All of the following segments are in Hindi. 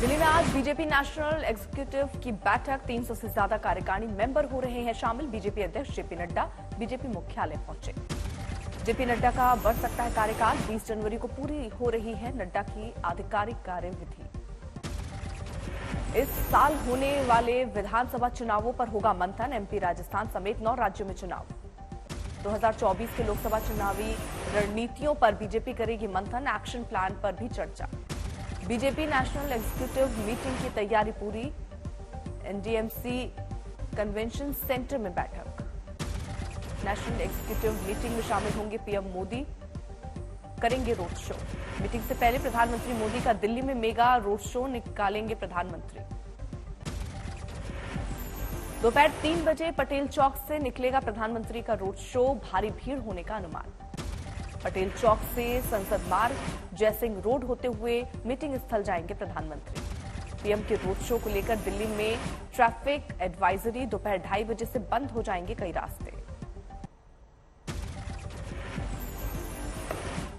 दिल्ली में आज बीजेपी नेशनल एग्जीक्यूटिव की बैठक। 300 से ज्यादा कार्यकारिणी मेंबर हो रहे हैं शामिल। बीजेपी अध्यक्ष जेपी नड्डा बीजेपी मुख्यालय पहुंचे। जेपी नड्डा का बढ़ सकता है कार्यकाल। 20 जनवरी को पूरी हो रही है नड्डा की आधिकारिक कार्यविधि। इस साल होने वाले विधानसभा चुनावों पर होगा मंथन। एमपी, राजस्थान समेत 9 राज्यों में चुनाव। 2024 के लोकसभा चुनावी रणनीतियों पर बीजेपी करेगी मंथन। एक्शन प्लान पर भी चर्चा। बीजेपी नेशनल एग्जीक्यूटिव मीटिंग की तैयारी पूरी। एनडीएमसी कन्वेंशन सेंटर में बैठक। नेशनल एग्जीक्यूटिव मीटिंग में शामिल होंगे पीएम मोदी, करेंगे रोड शो। मीटिंग से पहले प्रधानमंत्री मोदी का दिल्ली में मेगा रोड शो निकालेंगे प्रधानमंत्री। दोपहर 3 बजे पटेल चौक से निकलेगा प्रधानमंत्री का रोड शो। भारी भीड़ होने का अनुमान। पटेल चौक से संसद मार्ग, जयसिंह रोड होते हुए मीटिंग स्थल जाएंगे प्रधानमंत्री। पीएम के रोड शो को लेकर दिल्ली में ट्रैफिक एडवाइजरी। दोपहर 2:30 बजे से बंद हो जाएंगे कई रास्ते।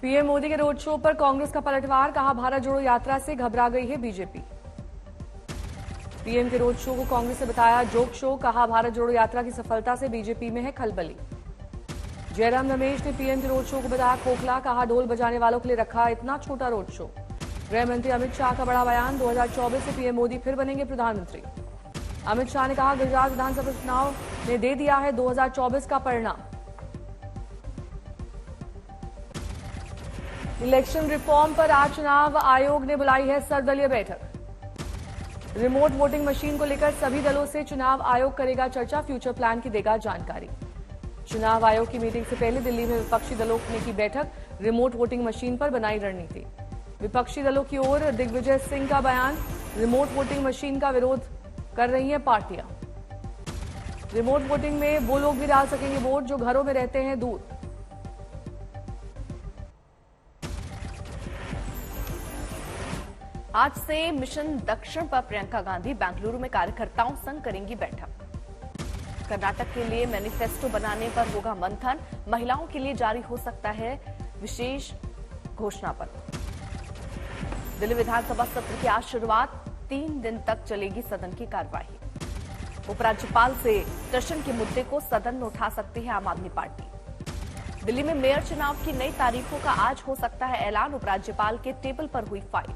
पीएम मोदी के रोड शो पर कांग्रेस का पलटवार। कहा, भारत जोड़ो यात्रा से घबरा गई है बीजेपी। पीएम के रोड शो को कांग्रेस ने बताया जोक शो। कहा, भारत जोड़ो यात्रा की सफलता से बीजेपी में है खलबली। जयराम रमेश ने पीएम के रोड शो को बताया खोखला। कहा, ढोल बजाने वालों के लिए रखा इतना छोटा रोड शो। गृह मंत्री अमित शाह का बड़ा बयान। 2024 से पीएम मोदी फिर बनेंगे प्रधानमंत्री। अमित शाह ने कहा, गुजरात विधानसभा चुनाव ने दे दिया है 2024 का परिणाम। इलेक्शन रिफॉर्म पर आज चुनाव आयोग ने बुलाई है सर्वदलीय बैठक। रिमोट वोटिंग मशीन को लेकर सभी दलों से चुनाव आयोग करेगा चर्चा। फ्यूचर प्लान की देगा जानकारी। चुनाव आयोग की मीटिंग से पहले दिल्ली में विपक्षी दलों ने की बैठक। रिमोट वोटिंग मशीन पर बनाई रणनीति। विपक्षी दलों की ओर दिग्विजय सिंह का बयान। रिमोट वोटिंग मशीन का विरोध कर रही हैं पार्टियां। रिमोट वोटिंग में वो लोग भी डाल सकेंगे वोट जो घरों में रहते हैं दूर। आज से मिशन दक्षिण पर प्रियंका गांधी बेंगलुरु में कार्यकर्ताओं संग करेंगी बैठक। कर्नाटक के लिए मैनिफेस्टो बनाने पर होगा मंथन। महिलाओं के लिए जारी हो सकता है विशेष घोषणा पत्र। दिल्ली विधानसभा सत्र की आज शुरुआत। 3 दिन तक चलेगी सदन की कार्यवाही। उपराज्यपाल से टशन के मुद्दे को सदन में उठा सकती है आम आदमी पार्टी। दिल्ली में मेयर चुनाव की नई तारीखों का आज हो सकता है ऐलान। उपराज्यपाल के टेबल पर हुई फाइल।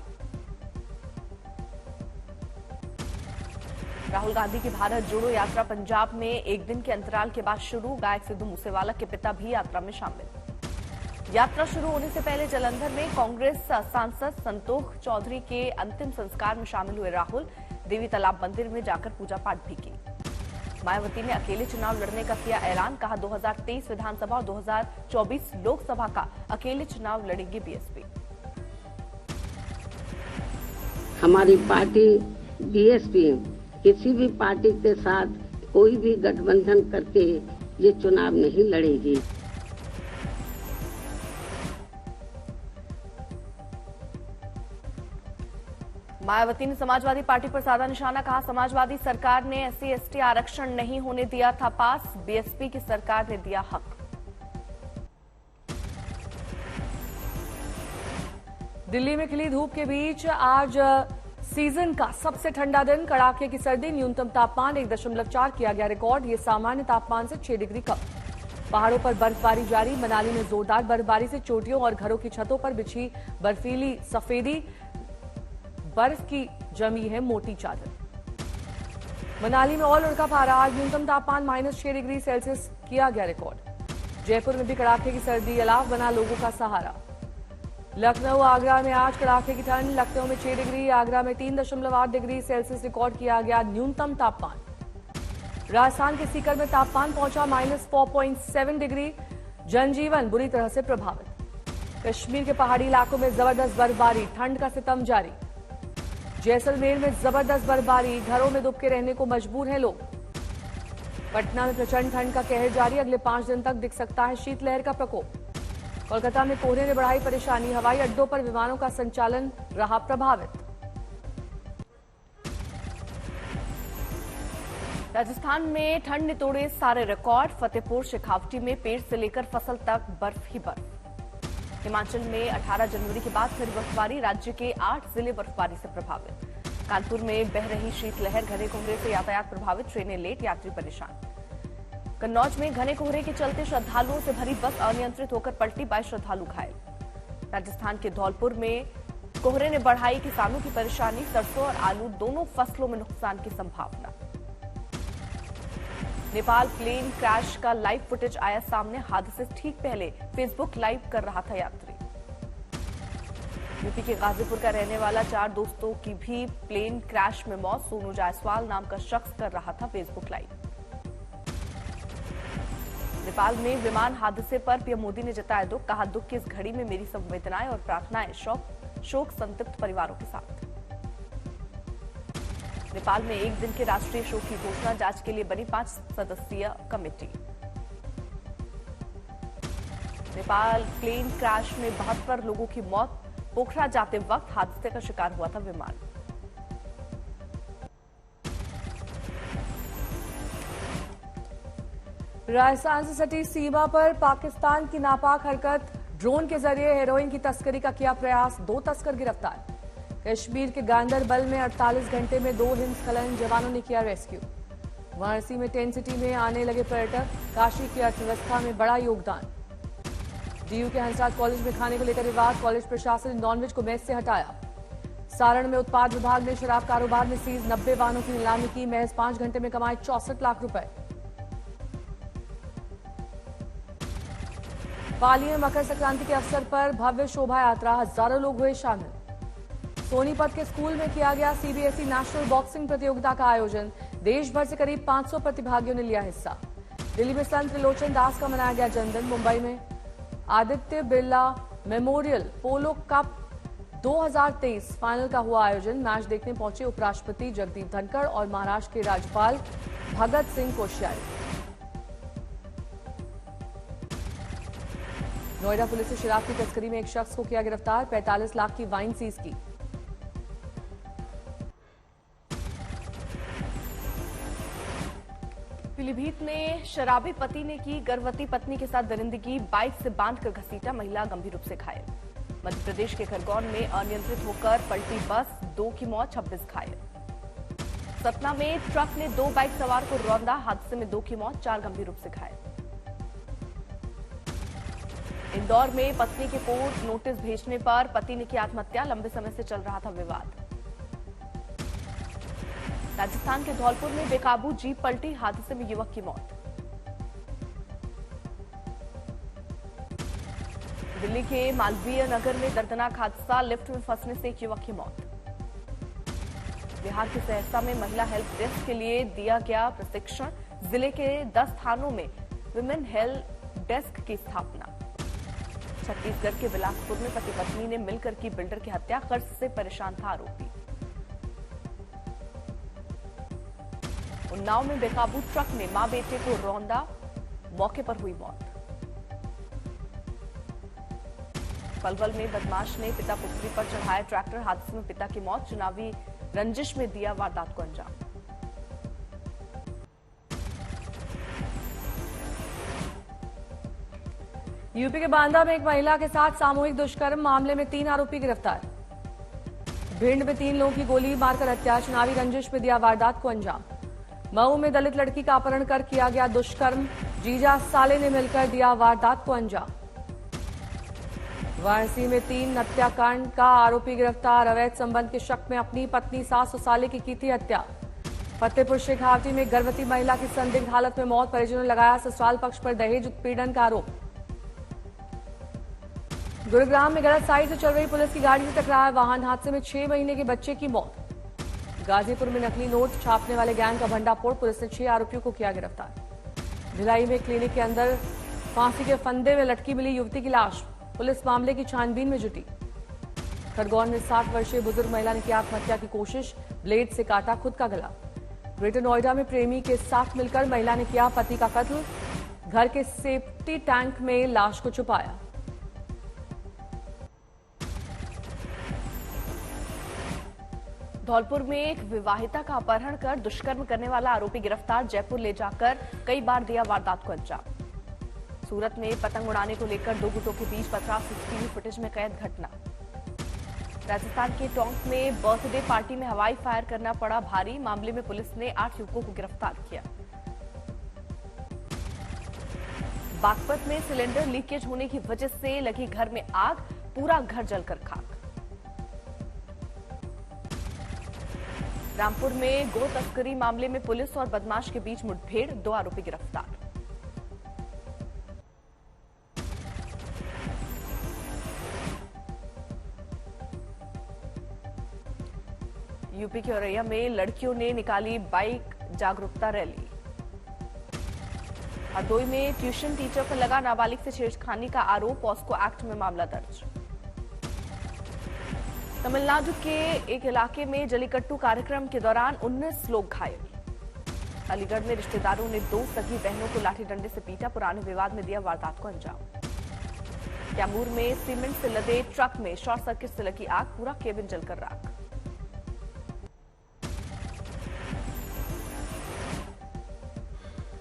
राहुल गांधी की भारत जोड़ो यात्रा पंजाब में एक दिन के अंतराल के बाद शुरू। गायक सिद्धू मूसेवाला के पिता भी यात्रा में शामिल। यात्रा शुरू होने से पहले जालंधर में कांग्रेस सांसद संतोख चौधरी के अंतिम संस्कार में शामिल हुए राहुल। देवी तालाब मंदिर में जाकर पूजा पाठ भी की। मायावती ने अकेले चुनाव लड़ने का किया ऐलान। कहा, 2023 विधानसभा और 2024 लोकसभा का अकेले चुनाव लड़ेगी बीएसपी। हमारी पार्टी बीएसपी किसी भी पार्टी के साथ कोई भी गठबंधन करके ये चुनाव नहीं लड़ेगी। मायावती ने समाजवादी पार्टी पर साधा निशाना। कहा, समाजवादी सरकार ने SC/ST आरक्षण नहीं होने दिया था पास। बीएसपी की सरकार ने दिया हक। दिल्ली में खिली धूप के बीच आज सीजन का सबसे ठंडा दिन। कड़ाके की सर्दी। न्यूनतम तापमान 1.4 किया गया रिकॉर्ड। ये सामान्य तापमान से 6 डिग्री कम। पहाड़ों पर बर्फबारी जारी। मनाली में जोरदार बर्फबारी से चोटियों और घरों की छतों पर बिछी बर्फीली सफेदी। बर्फ की जमी है मोटी चादर। मनाली में और लुढ़का पारा। आज न्यूनतम तापमान -6 डिग्री सेल्सियस किया गया रिकॉर्ड। जयपुर में भी कड़ाके की सर्दी। अलाव बना लोगों का सहारा। लखनऊ, आगरा में आज कड़ाके की ठंड। लखनऊ में 6 डिग्री, आगरा में 3.8 डिग्री सेल्सियस रिकॉर्ड किया गया न्यूनतम तापमान। राजस्थान के सीकर में तापमान पहुंचा -4.7 डिग्री। जनजीवन बुरी तरह से प्रभावित। कश्मीर के पहाड़ी इलाकों में जबरदस्त बर्फबारी। ठंड का सितम जारी। जैसलमेर में जबरदस्त बर्फबारी। घरों में दुबके रहने को मजबूर हैं लोग। पटना में प्रचंड ठंड का कहर जारी। अगले 5 दिन तक दिख सकता है शीतलहर का प्रकोप। कोलकाता में कोहरे ने बढ़ाई परेशानी। हवाई अड्डों पर विमानों का संचालन रहा प्रभावित। राजस्थान में ठंड ने तोड़े सारे रिकॉर्ड। फतेहपुर शेखावटी में पेड़ से लेकर फसल तक बर्फ ही बर्फ। हिमाचल में 18 जनवरी के बाद फिर बर्फबारी। राज्य के 8 जिले बर्फबारी से प्रभावित। कानपुर में बह रही शीतलहर, घने कोहरे से यातायात प्रभावित, ट्रेनें लेट, यात्री परेशान। कन्नौज में घने कोहरे के चलते श्रद्धालुओं से भरी बस अनियंत्रित होकर पलटी, 22 श्रद्धालु घायल। राजस्थान के धौलपुर में कोहरे ने बढ़ाई किसानों की परेशानी, सरसों और आलू दोनों फसलों में नुकसान की संभावना। नेपाल प्लेन क्रैश का लाइव फुटेज आया सामने, हादसे से ठीक पहले फेसबुक लाइव कर रहा था यात्री। यूपी के गाजीपुर का रहने वाला 4 दोस्तों की भी प्लेन क्रैश में मौत, सोनू जायसवाल नाम का शख्स कर रहा था फेसबुक लाइव। नेपाल में विमान हादसे पर पीएम मोदी ने जताया दुख, कहा दुख की इस घड़ी में मेरी संवेदनाएं और प्रार्थनाएं शोक संतप्त परिवारों के साथ। नेपाल में एक दिन के राष्ट्रीय शोक की घोषणा, जांच के लिए बनी 5 सदस्यीय कमेटी। नेपाल प्लेन क्रैश में 72 लोगों की मौत, पोखरा जाते वक्त हादसे का शिकार हुआ था विमान। राजस्थान से सटी सीमा पर पाकिस्तान की नापाक हरकत, ड्रोन के जरिए हेरोइन की तस्करी का किया प्रयास, 2 तस्कर गिरफ्तार। कश्मीर के गांदरबल में 48 घंटे में 2 हिमस्खलन, जवानों ने किया रेस्क्यू। वाराणसी में टेंट सिटी में आने लगे पर्यटक, काशी की अर्थव्यवस्था में बड़ा योगदान। डीयू के हंसराज कॉलेज में खाने को लेकर विवाद, कॉलेज प्रशासन ने नॉनवेज को मेस से हटाया। सारण में उत्पाद विभाग ने शराब कारोबार में सीज 90 वाहनों की नीलामी की, महज 5 घंटे में कमाए 64 लाख रुपए। पाली में मकर संक्रांति के अवसर पर भव्य शोभा यात्रा, हजारों लोग हुए शामिल। सोनीपत के स्कूल में किया गया सीबीएसई नेशनल बॉक्सिंग प्रतियोगिता का आयोजन, देश भर से करीब 500 प्रतिभागियों ने लिया हिस्सा। दिल्ली में संत त्रिलोचन दास का मनाया गया जन्मदिन। मुंबई में आदित्य बिरला मेमोरियल पोलो कप 2023 फाइनल का हुआ आयोजन, मैच देखने पहुंचे उपराष्ट्रपति जगदीप धनखड़ और महाराष्ट्र के राज्यपाल भगत सिंह कोश्यारी। नोएडा पुलिस ने शराब की तस्करी में एक शख्स को किया गिरफ्तार, 45 लाख की वाइन सीज की। पीलीभीत में शराबी पति ने की गर्भवती पत्नी के साथ दरिंदगी, बाइक से बांधकर घसीटा, महिला गंभीर रूप से घायल। मध्य प्रदेश के खरगोन में अनियंत्रित होकर पलटी बस, 2 की मौत, 26 घायल। सतना में ट्रक ने 2 बाइक सवार को रौंदा, हादसे में 2 की मौत, 4 गंभीर रूप से घायल। इंदौर में पत्नी के कोर्ट नोटिस भेजने पर पति ने की आत्महत्या, लंबे समय से चल रहा था विवाद। राजस्थान के धौलपुर में बेकाबू जीप पलटी, हादसे में युवक की मौत। दिल्ली के मालवीय नगर में दर्दनाक हादसा, लिफ्ट में फंसने से एक युवक की मौत। बिहार के सहरसा में महिला हेल्प डेस्क के लिए दिया गया प्रशिक्षण, जिले के 10 थानों में विमेन हेल्प डेस्क की स्थापना। छत्तीसगढ़ के बिलासपुर में पति पत्नी ने मिलकर की बिल्डर की हत्या, कर्ज से परेशान था आरोपी। उन्नाव में बेकाबू ट्रक ने मां बेटे को रौंदा, मौके पर हुई मौत। पलवल में बदमाश ने पिता पुत्री पर चढ़ाया ट्रैक्टर, हादसे में पिता की मौत, चुनावी रंजिश में दिया वारदात को अंजाम। यूपी के बांदा में एक महिला के साथ सामूहिक दुष्कर्म मामले में 3 आरोपी गिरफ्तार। भिंड में 3 लोगों की गोली मारकर हत्या, चुनावी रंजिश में दिया वारदात को अंजाम। मऊ में दलित लड़की का अपहरण कर किया गया दुष्कर्म, जीजा साले ने मिलकर दिया वारदात को अंजाम। वाराणसी में 3 हत्याकांड का आरोपी गिरफ्तार, अवैध संबंध के शक में अपनी पत्नी सास और साले की थी हत्या। फतेहपुर शेखावटी में गर्भवती महिला की संदिग्ध हालत में मौत, परिजनों ने लगाया ससुराल पक्ष पर दहेज उत्पीड़न का आरोप। गुरुग्राम में गलत साइड से चल रही पुलिस की गाड़ी से टकराया वाहन, हादसे में 6 महीने के बच्चे की मौत। गाजीपुर में नकली नोट छापने वाले गैंग का भंडाफोड़, पुलिस ने 6 आरोपियों को किया गिरफ्तार। भिलाई में क्लिनिक के अंदर फांसी के फंदे में लटकी मिली युवती की लाश, पुलिस मामले की छानबीन में जुटी। खरगोन में 60 वर्षीय बुजुर्ग महिला ने की आत्महत्या की कोशिश, ब्लेड से काटा खुद का गला। ग्रेटर नोएडा में प्रेमी के साथ मिलकर महिला ने किया पति का कत्ल, घर के सेफ्टी टैंक में लाश को छुपाया। धौलपुर में एक विवाहिता का अपहरण कर दुष्कर्म करने वाला आरोपी गिरफ्तार, जयपुर ले जाकर कई बार दिया वारदात को अंजाम। सूरत में पतंग उड़ाने को लेकर 2 गुटों के बीच पथराव, सीसीटीवी फुटेज में कैद घटना। राजस्थान के टोंक में बर्थडे पार्टी में हवाई फायर करना पड़ा भारी। मामले में पुलिस ने 8 युवकों को गिरफ्तार किया। बागपत में सिलेंडर लीकेज होने की वजह से लगी घर में आग, पूरा घर जलकर खाक। रामपुर में गो तस्करी मामले में पुलिस और बदमाश के बीच मुठभेड़, 2 आरोपी गिरफ्तार। यूपी के औरैया में लड़कियों ने निकाली बाइक जागरूकता रैली। हरदोई में ट्यूशन टीचर पर लगा नाबालिग से छेड़खानी का आरोप, पॉस्को एक्ट में मामला दर्ज। तमिलनाडु के एक इलाके में जल्लीकट्टू कार्यक्रम के दौरान 19 लोग घायल। अलीगढ़ में रिश्तेदारों ने 2 सगी बहनों को लाठी डंडे से पीटा, पुराने विवाद में दिया वारदात को अंजाम। कैमूर में सीमेंट से लदे ट्रक में शॉर्ट सर्किट से लगी आग, पूरा केबिन जलकर राख।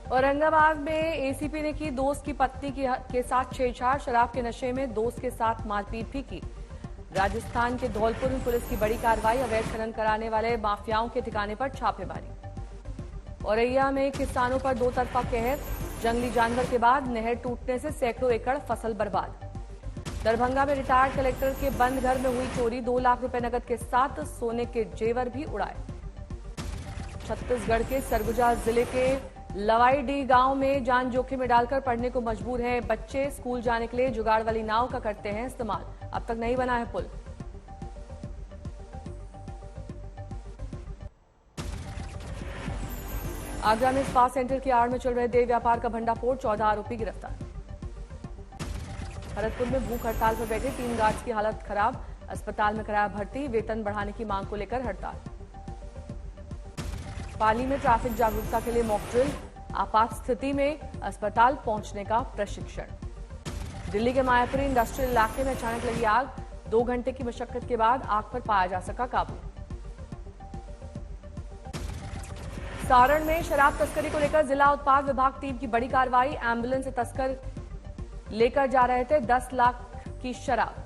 औरंगाबाद में एसीपी ने की दोस्त की पत्नी के साथ छेड़छाड़, शराब के नशे में दोस्त के साथ मारपीट भी की। राजस्थान के धौलपुर में पुलिस की बड़ी कार्रवाई, अवैध खनन कराने वाले माफियाओं के ठिकाने पर छापेमारी। औरैया में किसानों पर 2 तरफा कहर, जंगली जानवर के बाद नहर टूटने से सैकड़ों एकड़ फसल बर्बाद। दरभंगा में रिटायर्ड कलेक्टर के बंद घर में हुई चोरी, 2 लाख रुपए नकद के साथ सोने के जेवर भी उड़ाए। छत्तीसगढ़ के सरगुजा जिले के लवाईडी गांव में जान जोखिम में डालकर पढ़ने को मजबूर हैं बच्चे। स्कूल जाने के लिए जुगाड़ वाली नाव का करते हैं इस्तेमाल, अब तक नहीं बना है पुल। आगरा में स्पा सेंटर की आड़ में चल रहे देह व्यापार का भंडाफोड़, 14 आरोपी गिरफ्तार। भरतपुर में भूख हड़ताल पर बैठे 3 गार्ड्स की हालत खराब, अस्पताल में कराया भर्ती, वेतन बढ़ाने की मांग को लेकर हड़ताल। पाली में ट्रैफिक जागरूकता के लिए मॉक ड्रिल, आपात स्थिति में अस्पताल पहुंचने का प्रशिक्षण। दिल्ली के मायापुरी इंडस्ट्रियल इलाके में अचानक लगी आग, 2 घंटे की मशक्कत के बाद आग पर पाया जा सका काबू। सारण में शराब तस्करी को लेकर जिला उत्पाद विभाग टीम की बड़ी कार्रवाई, एम्बुलेंस से तस्कर लेकर जा रहे थे 10 लाख की शराब।